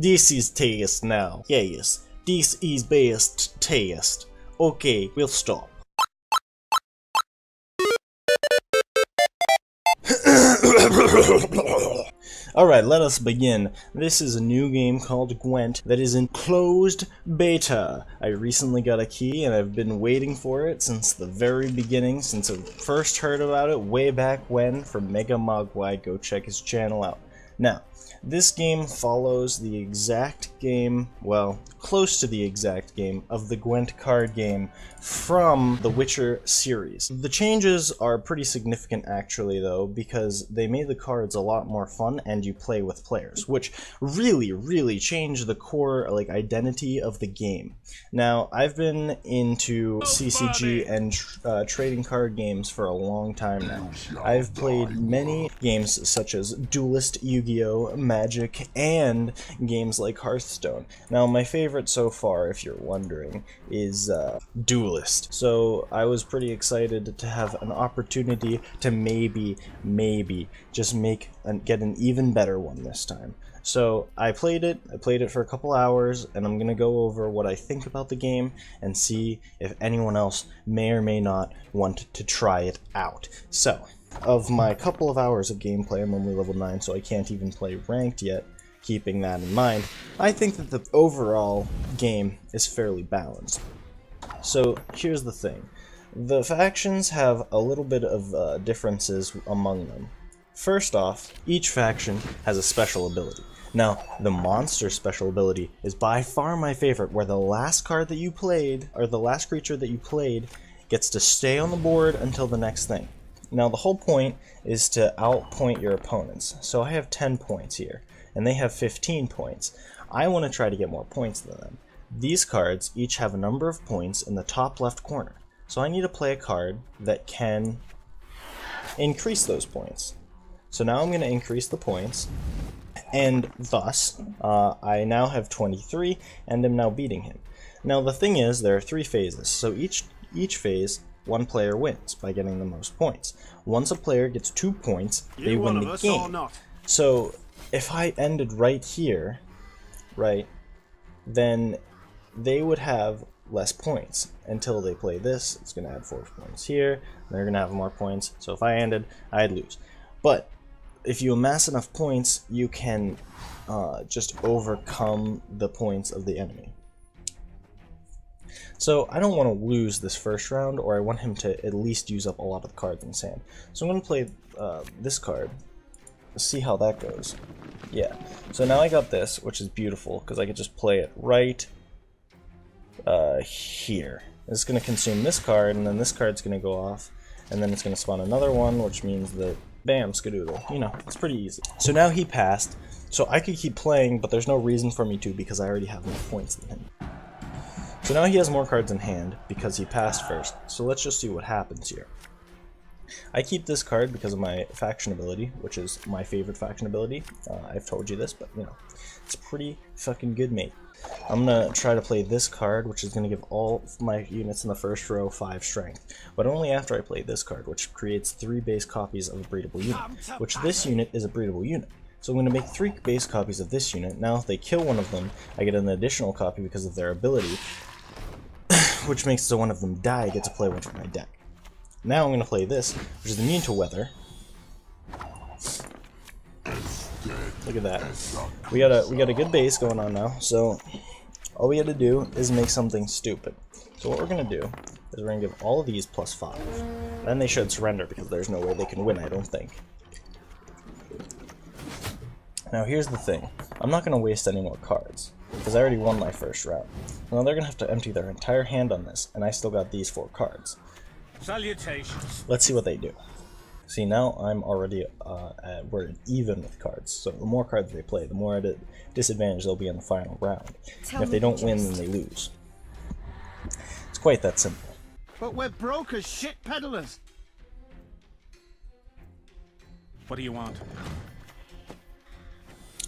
This is taste now. Yes, this is best taste. Okay, we'll stop. Alright, let us begin. This is a new game called Gwent that is in closed beta. I recently got a key and I've been waiting for it since the very beginning, since I first heard about it way back when from Mega Mogwai. Go check his channel out. Now, this game follows the exact game, well, close to the exact game of the Gwent card game from the Witcher series. The changes are pretty significant actually though, because they made the cards a lot more fun and you play with players, which really changed the core identity of the game. Now, I've been into CCG and trading card games for a long time now. I've played many games such as Duelist, Yu-Gi-Oh!, Magic, and games like Hearthstone. Now, my favorite so far, if you're wondering, is Duelist. So I was pretty excited to have an opportunity to maybe just get an even better one this time. So I played it for a couple hours, and I'm gonna go over what I think about the game and see if anyone else may or may not want to try it out. So, of my couple of hours of gameplay, I'm only level 9, so I can't even play ranked yet. Keeping that in mind, I think that the overall game is fairly balanced. So here's the thing. The factions have a little bit of differences among them. First off, each faction has a special ability. Now, the monster special ability is by far my favorite, where the last card that you played, or the last creature that you played, gets to stay on the board until the next thing. Now, the whole point is to outpoint your opponents. So I have 10 points here, and they have 15 points. I want to try to get more points than them. These cards each have a number of points in the top left corner. So I need to play a card that can increase those points. So now I'm going to increase the points, and thus, I now have 23, and am now beating him. Now the thing is, there are 3 phases, so each phase, one player wins by getting the most points. Once a player gets 2 points, they win the game. So if I ended right here, right, then they would have less points until they play this. It's going to add 4 points here, they're going to have more points, so if I ended, I'd lose. But if you amass enough points, you can just overcome the points of the enemy. So I don't want to lose this first round, or I want him to at least use up a lot of the cards in his hand. So I'm going to play this card. Let's see how that goes. Yeah, so now I got this, which is beautiful, because I could just play it right here. It's going to consume this card, and then this card's going to go off, and then it's going to spawn another one, which means that, bam, skadoodle. You know, it's pretty easy. So now he passed, so I could keep playing, but there's no reason for me to, because I already have more points than him. So now he has more cards in hand, because he passed first, so let's just see what happens here. I keep this card because of my faction ability, which is my favorite faction ability. I've told you this, but you know, it's pretty fucking good, mate. I'm gonna try to play this card, which is gonna give all of my units in the first row 5 strength, but only after I play this card, which creates 3 base copies of a breedable unit, which this unit is a breedable unit. So I'm going to make 3 base copies of this unit. Now if they kill one of them, I get an additional copy because of their ability, which makes so one of them die, I get to play one from my deck. Now I'm going to play this, which is immune to weather. Look at that. We got a good base going on now, so all we had to do is make something stupid. So what we're going to do is we're going to give all of these +5. Then they should surrender because there's no way they can win, I don't think. Now here's the thing. I'm not going to waste any more cards, because I already won my first round. Now they're going to have to empty their entire hand on this, and I still got these 4 cards. Salutations. Let's see what they do. See, now I'm already we're even with cards, so the more cards they play, the more at a disadvantage they'll be in the final round. And if they don't win, then they lose. It's quite that simple. But we're broke as shit peddlers. What do you want?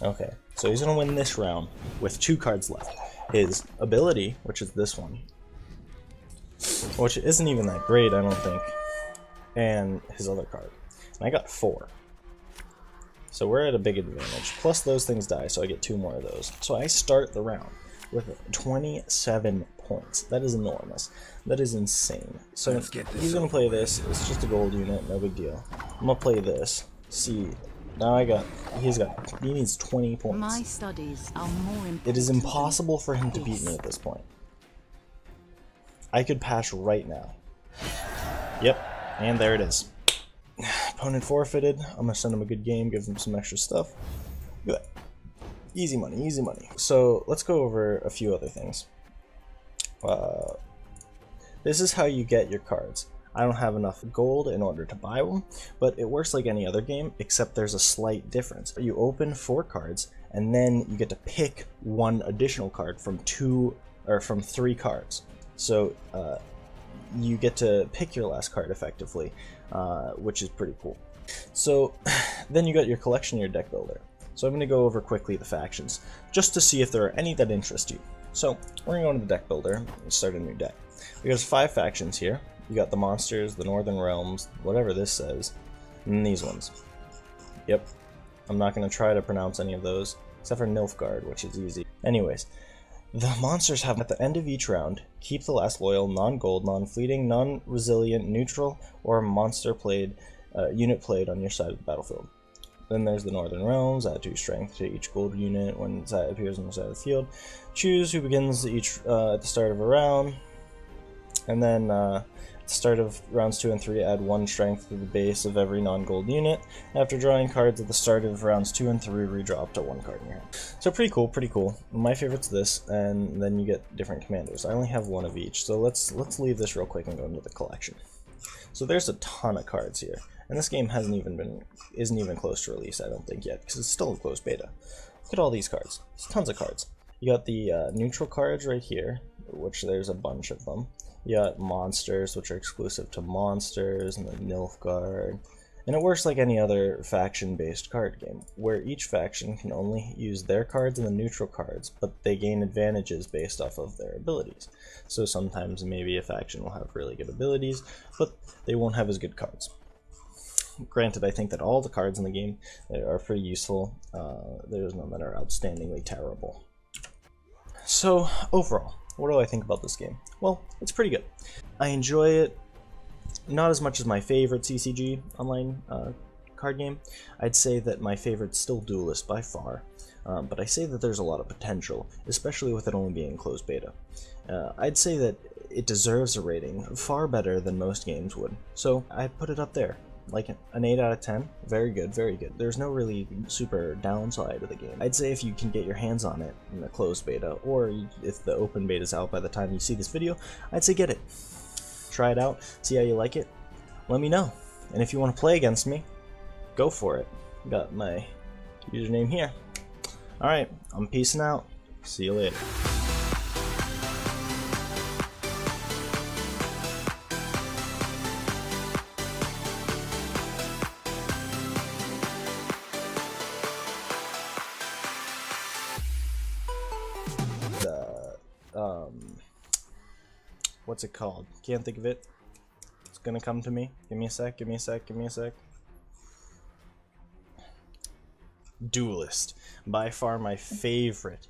Okay, so he's gonna win this round with 2 cards left. His ability, which is this one, which isn't even that great, I don't think, and his other card. And I got 4. So we're at a big advantage. Plus those things die, so I get 2 more of those. So I start the round with 27 points. That is enormous. That is insane. So he's gonna play this. It's just a gold unit, no big deal. I'm gonna play this. See, now he needs 20 points. My studies are more important. It is impossible for him to beat me at this point. I could pass right now. Yep, and there it is. Opponent forfeited. I'm gonna send him a good game, give him some extra stuff. Look at that. Easy money, easy money. So let's go over a few other things. This is how you get your cards. I don't have enough gold in order to buy them, but it works like any other game, except there's a slight difference. You open 4 cards, and then you get to pick 1 additional card from 3 cards. So you get to pick your last card effectively, which is pretty cool. So then you got your collection, your deck builder. So I'm going to go over quickly the factions, just to see if there are any that interest you. So we're going to go into the deck builder and start a new deck. We got 5 factions here. You got the monsters, the Northern Realms, whatever this says, and these ones. Yep. I'm not going to try to pronounce any of those, except for Nilfgaard, which is easy. Anyways, the monsters have, at the end of each round, keep the last loyal, non-gold, non-fleeting, non-resilient, neutral, or monster played, unit played on your side of the battlefield. Then there's the Northern Realms, add 2 strength to each gold unit when it appears on the side of the field. Choose who begins each at the start of a round, and then at the start of rounds 2 and 3, add 1 strength to the base of every non-gold unit. After drawing cards at the start of rounds 2 and 3, redraw up to 1 card in your hand. So pretty cool, pretty cool. My favorite's this, and then you get different commanders. I only have 1 of each, so let's leave this real quick and go into the collection. So there's a ton of cards here, and this game isn't even close to release, I don't think yet, because it's still in closed beta. Look at all these cards. There's tons of cards. You got the neutral cards right here, which there's a bunch of them. You got monsters, which are exclusive to monsters, and the Nilfgaard. And it works like any other faction-based card game, where each faction can only use their cards and the neutral cards, but they gain advantages based off of their abilities. So sometimes maybe a faction will have really good abilities, but they won't have as good cards. Granted, I think that all the cards in the game are pretty useful. There's none that are outstandingly terrible. So overall, what do I think about this game? Well, it's pretty good. I enjoy it, not as much as my favorite CCG online card game. I'd say that my favorite's still Duelist by far, but I say that there's a lot of potential, especially with it only being closed beta. I'd say that it deserves a rating far better than most games would, so I'd put it up there. Like an 8 out of 10, very good, very good. There's no really super downside to the game. I'd say if you can get your hands on it in the closed beta, or if the open beta is out by the time you see this video, I'd say get it. Try it out, see how you like it, let me know. And if you want to play against me, go for it. Got my username here. Alright, I'm peacing out. See you later. What's it called? Can't think of it. It's gonna come to me. Give me a sec, give me a sec, give me a sec. Duelist. By far my favorite